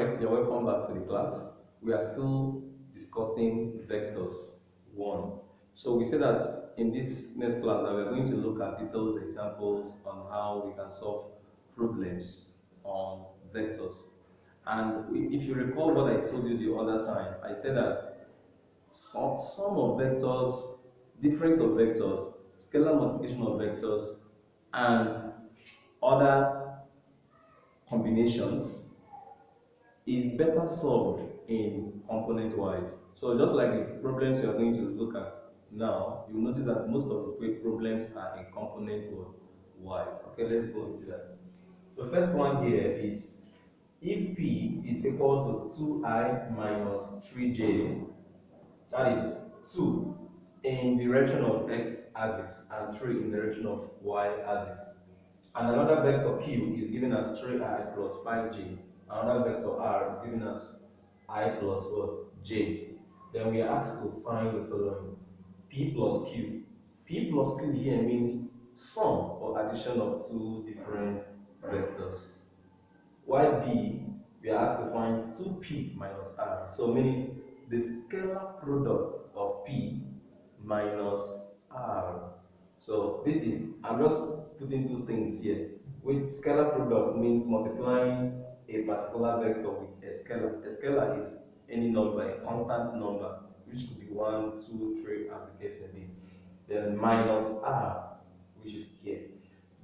Alright, you're welcome back to the class. We are still discussing vectors 1. So we said that in this next class that we're going to look at detailed examples on how we can solve problems on vectors. And if you recall what I told you the other time, I said that sum of vectors, difference of vectors, scalar multiplication of vectors, and other combinations is better solved in component wise. So just like the problems you are going to look at now, you will notice that most of the problems are in component wise. Okay, let's go into that. The first one here is if P is equal to 2i minus 3j, that is 2 in direction of x axis and 3 in direction of y axis. And another vector q is given as 3i plus 5j. Another vector r is given as I plus what? J. Then we are asked to find the following. P plus q. P plus q here means sum or addition of two different vectors. While B, we are asked to find 2p minus r. So meaning the scalar product of p minus r. So this is, I'm just putting two things here. Which scalar product means multiplying a particular vector with a scalar. A scalar is any number, a constant number, which could be 1, 2, 3, as the case may be. Then minus r, which is here.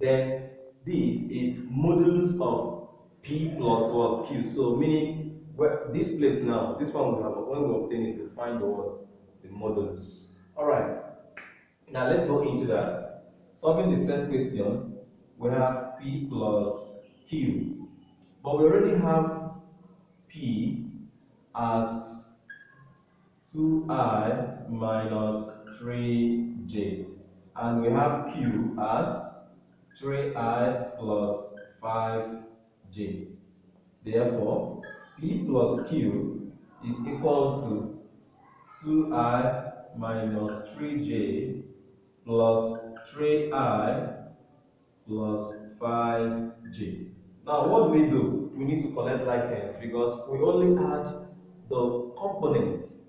Then this is modulus of p plus what? Q. So meaning this place now, this one we have, when we obtain it, we find the what? The modulus. Alright. Now let's go into that. Solving the first question, we have p plus q. But we already have p as 2i minus 3j. And we have q as 3i plus 5j. Therefore, p plus q is equal to 2i minus 3j plus 3i plus 5j. Now, what do we do? We need to collect like terms because we only add the components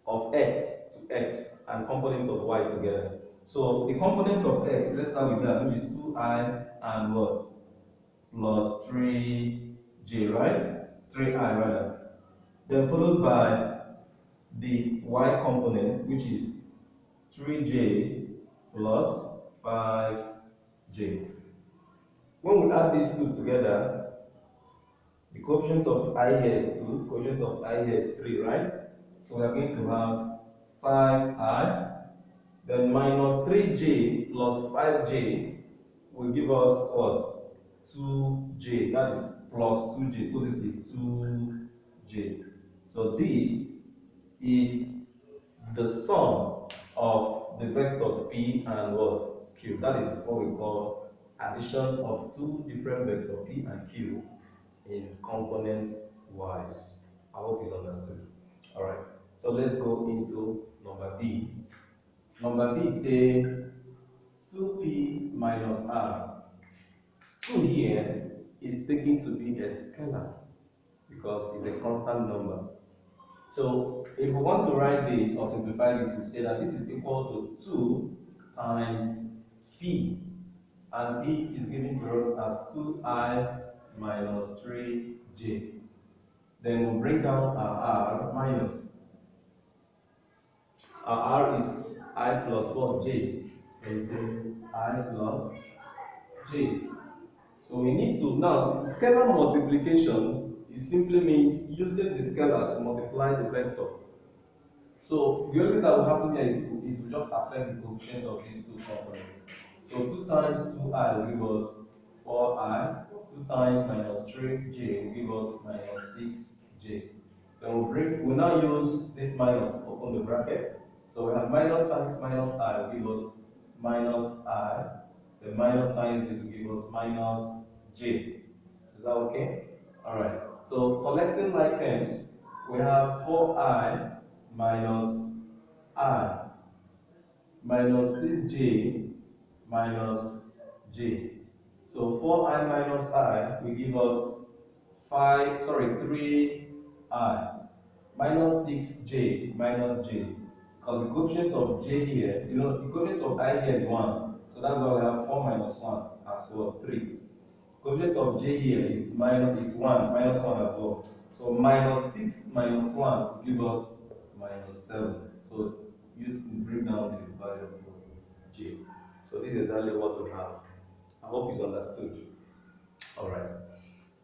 of x to x and components of y together. So the components of x, let's start with that, which is 2i and what? Plus 3j, right? 3i rather. Then followed by the y component, which is 3j plus 5j. When we add these two together, the coefficient of I here is 2, coefficient of I here is 3, right? So we are going to have 5i, then minus 3j plus 5j will give us what? 2j, that is plus 2j, positive 2j. So this is the sum of the vectors p and what? Q. That is what we call addition of two different vectors p and q in component wise. I hope it's understood. Alright, so let's go into number B. Number B say 2p minus r. 2 here is taken to be a scalar because it's a constant number. So if we want to write this or simplify this, we say that this is equal to 2 times p, and p is given to us as 2i minus 3j. Then we break down our r minus. Our r is I plus what? J. So we say I plus j. So we need to now, scalar multiplication, it simply means using the scalar to multiply the vector. So the only thing that will happen here is it will just affect the coefficient of these two components. So 2 times 2i will give us 4i, 2 times minus 3j will give us minus 6j. Then we now use this minus to open the bracket. So we have minus times minus I will give us minus I. The minus times this will give us minus j. Is that okay? Alright. So collecting like terms, we have 4i minus I minus 6j minus j. So 4i minus I will give us 3I minus 6j minus j. Because the coefficient of j here, the coefficient of I here is 1. So that's why we have 4 minus 1 as well, 3. Coefficient of j here is minus 1, minus 1 as well. So minus 6 minus 1 will give us minus 7. So you bring down the value of j. So this is exactly what we have. I hope it's understood. Alright.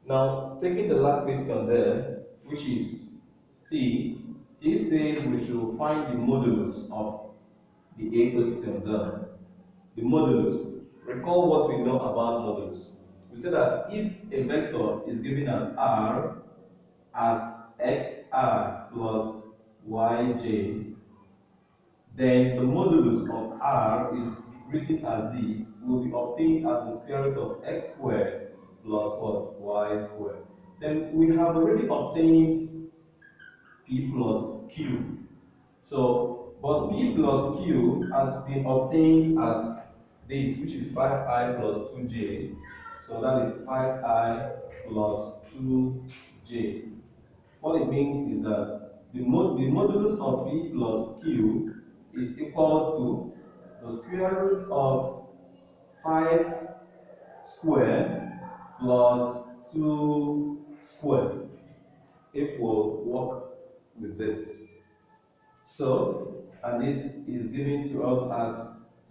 Now, taking the last question there, which is C, he says we should find the modulus of the A question there. The modulus. Recall what we know about modulus. We say that if a vector is given as R as xi plus yj, then the modulus of R is written as this, will be obtained as the square root of x squared plus what? Y squared. Then we have already obtained P plus Q. So, but P plus Q has been obtained as this, which is 5i plus 2j. So that is 5i plus 2j. What it means is that the modulus of P plus Q is equal to the square root of 5 squared plus 2 squared. If we'll work with this. So, and this is given to us as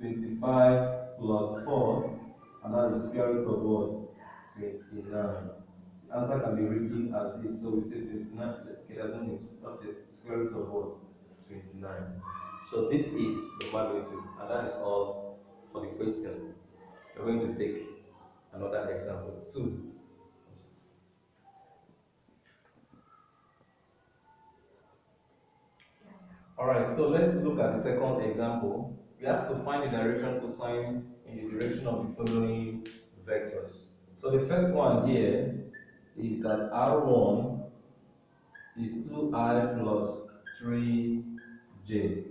25 plus 4, and that is square root of what? 29. The answer can be written as this. So we say 29, okay, doesn't mean that's it, square root of what? 29. So this is the magnitude, and that is all for the question. We're going to take another example, 2. Alright, so let's look at the second example. We have to find the direction cosine in the direction of the following vectors. So the first one here is that R1 is 2i plus 3j.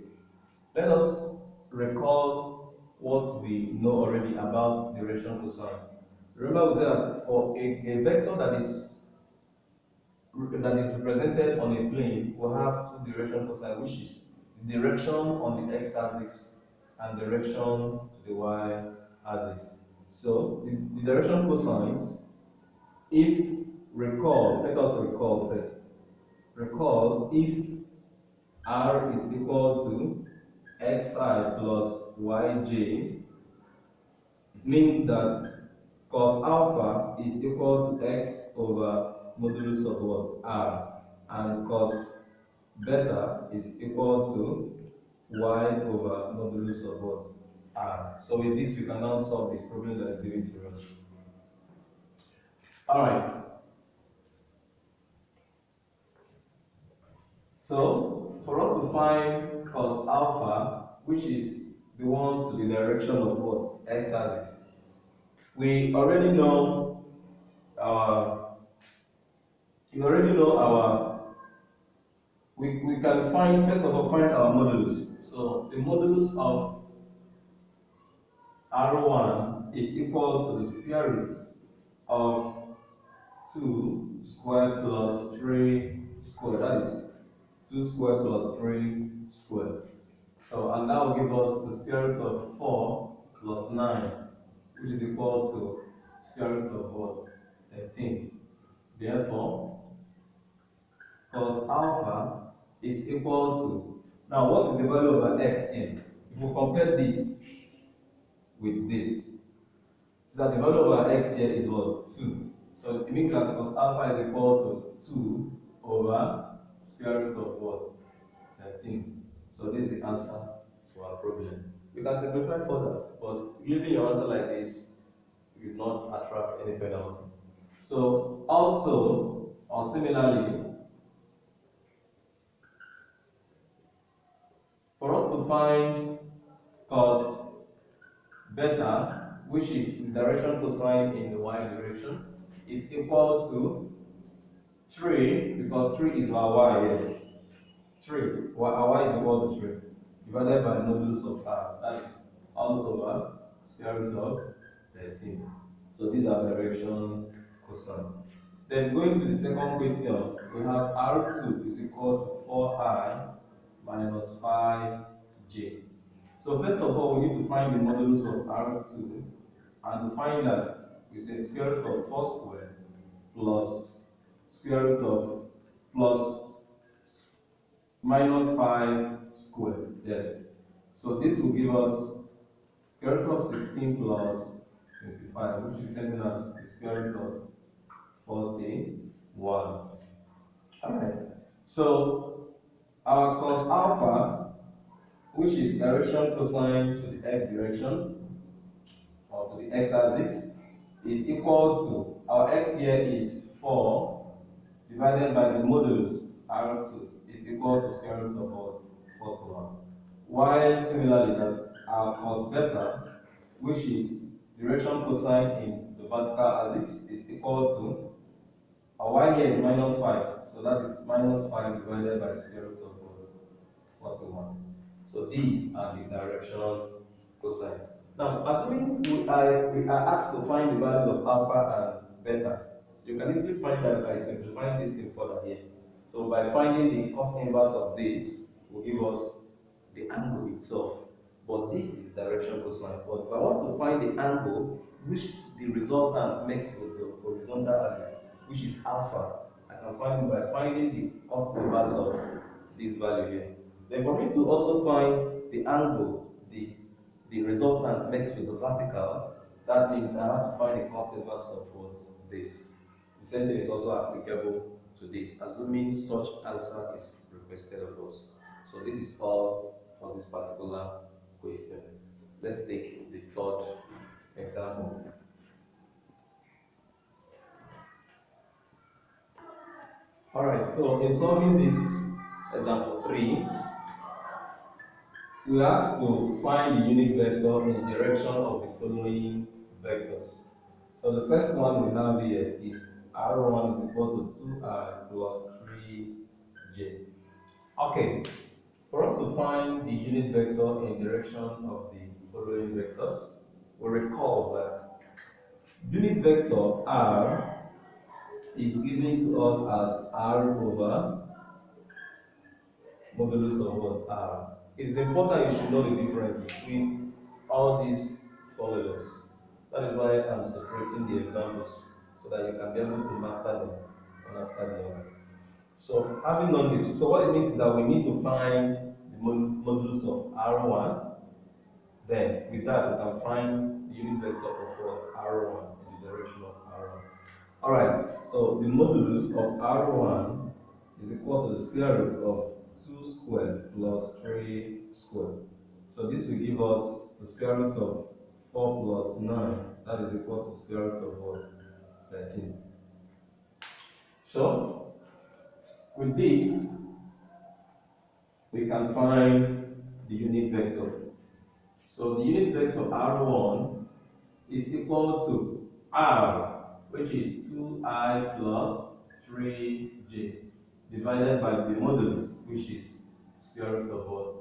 Let us recall what we know already about direction cosine. Remember we said that for a vector that is represented on a plane will have two direction cosine, which is the direction on the x-axis and direction to the y-axis. So the direction cosines, if recall, let us recall first. Recall if r is equal to xi plus yj, it means that cos alpha is equal to x over modulus of what? R, and cos beta is equal to y over modulus of what? R. So with this, we can now solve the problem that is given to us. Alright. So, for us to find cos alpha, which is the one to the direction of what? X-axis, we already know our we can find, first of all, find our modulus. So the modulus of R1 is equal to the square root of 2 squared plus 3 squared. That is 2 squared plus 3 squared. So, and that will give us the square root of 4 plus 9, which is equal to square root of what? 13. Therefore, cos alpha is equal to, now what is the value of x here? If we compare this with this, so that the value of x here is what? 2. So it means that cos alpha is equal to 2 over square root of what? 13. So this is the answer to our problem. You can simplify further, but leaving your answer like this will not attract any penalty. So also, or similarly, for us to find cos beta, which is the direction cosine in the y direction, is equal to 3, because 3 is our y here. 3, our y is equal to 3, divided by modulus of r, that is all over square root of 13. So these are direction cosine. Then going to the second question, we have R2 is equal to 4I minus 5J. So first of all, we need to find the modulus of R2, and to find that, we say square root of 4 squared plus square root of plus minus 5 squared. Yes. So this will give us square root of 16 plus 25, which is sending us the square root of 41. Alright. So our cos alpha, which is direction cosine to the x direction or to the x axis, is equal to, our x here is 4 divided by the modulus R2 is equal to square root of what? 41. While similarly that our cos beta, which is direction cosine in the vertical axis, is equal to, our y here is minus 5, so that is minus 5 divided by the square root of what? 41. So these are the direction cosine. Now, assuming we are asked to find the values of alpha and beta, you can easily find that by simplifying this thing further here. So by finding the cos inverse of this will give us the angle itself. But this is direction cosine. But if I want to find the angle which the resultant makes with the horizontal axis, which is alpha, I can find it by finding the cos inverse of this value here. Then for me to also find the angle the resultant makes with the vertical, that means I have to find the cos inverse of what? This. The same thing is also applicable to this, assuming such answer is requested of us. So this is all for this particular question. Let's take the third example. Alright, so in solving this example 3, we asked to find the unit vector in direction of the following vectors. So the first one we have here is R1 is equal to 2I plus 3J. Okay, for us to find the unit vector in direction of the following vectors, we recall that unit vector R is given to us as R over modulus of what? R. It's important you should know the difference between all these formulas. That is why I'm separating the examples so that you can be able to master them one after the other. So having done this, so what it means is that we need to find the modulus of R1. Then with that we can find the unit vector of what? R1 in the direction of R1. Alright, so the modulus of R1 is equal to the square root of 2 squared plus 3 squared. So this will give us the square root of 4 plus 9, that is equal to square root of what? 13. So with this, we can find the unit vector. So the unit vector R1 is equal to R, which is 2I plus 3J, divided by the modulus, which is square root of what?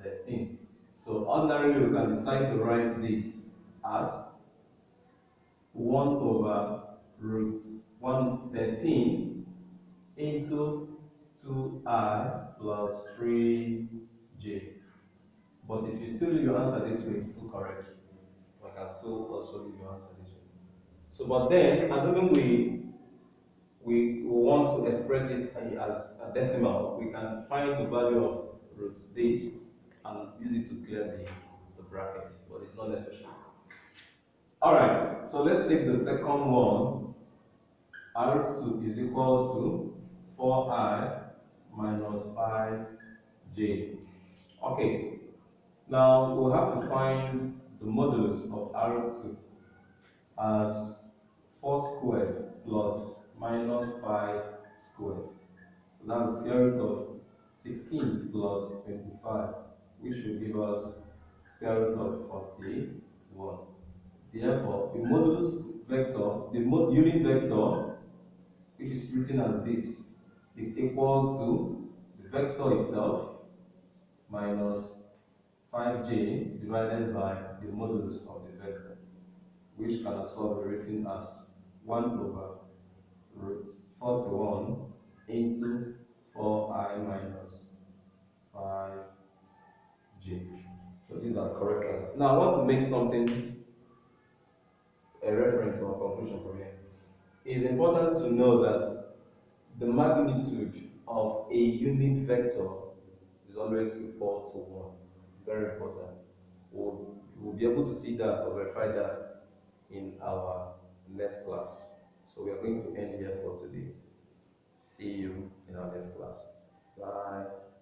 13. So ordinarily we can decide to write this as 1 over root 113 into 2I plus 3J. But if you still leave your answer this way, it's still correct. I can still also leave your answer this way. So, but then, assuming we want to express it as a decimal, we can find the value of root this and use it to clear the bracket, but it's not necessary. Alright, so let's take the second one. R2 is equal to 4I minus 5J. Okay, now we'll have to find the modulus of R2 as 4 squared plus minus 5 squared. So that's square root of 16 plus 25, which will give us square root of 41. Therefore, the modulus vector, the unit vector, which is written as this, is equal to the vector itself minus 5j divided by the modulus of the vector, which can also be written as 1 over root 41 into 4I minus 5j. So these are correct answers. Now I want to make something a reference or conclusion from here. It is important to know that the magnitude of a unit vector is always equal to 1. Very important. We'll be able to see that or verify that in our next class. So we are going to end here for today. See you in our next class. Bye.